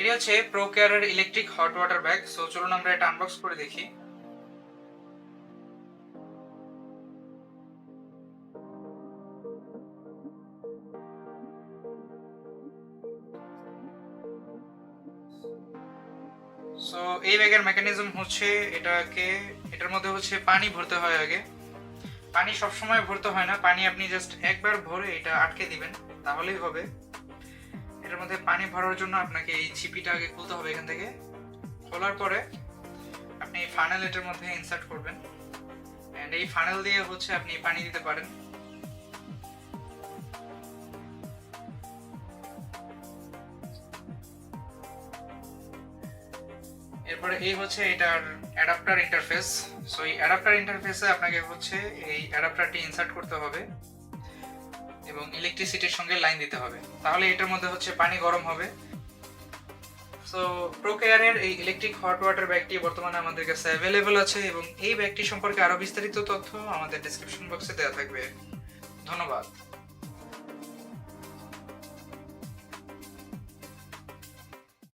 এটি হচ্ছে প্রোকেয়ারের electric hot water bag. So চলুন আমরা এটা আনবক্স করে দেখি। সো এই ব্যাগের মেকানিজম হচ্ছে এটার মধ্যে হচ্ছে পানি ভরতে হয় আগে। পানি সবসময় ভরতে হয় না, পানি আপনি জাস্ট একবার ভরে এটা আটকে দিবেন তাহলেই হবে। এটার মধ্যে পানি ভরার জন্য আপনাকে এই ছিপিটা আগে খুলতে হবে। এখান থেকে খোলার পরে আপনি ফানেল এটার মধ্যে ইনসার্ট করবেন, এন্ড এই ফানেল দিয়ে হচ্ছে আপনি পানি দিতে পারেন। এরপরে এই হচ্ছে এটার অ্যাডাপ্টার ইন্টারফেস। সো এই অ্যাডাপ্টার ইন্টারফেসে আপনাকে হচ্ছে এই অ্যাডাপ্টারটি ইনসার্ট করতে হবে এবং ইলেকট্রিসিটির সঙ্গে লাইন দিতে হবে, তাহলে এটার মধ্যে হচ্ছে পানি গরম হবে। সো প্রোকেয়ারের এই ইলেকট্রিক হট ওয়াটার ব্যাগটি বর্তমানে আমাদের কাছে অ্যাভেলেবল আছে এবং এই ব্যাগটি সম্পর্কে আরো বিস্তারিত তথ্য আমাদের ডেসক্রিপশন বক্সে দেওয়া থাকবে। ধন্যবাদ।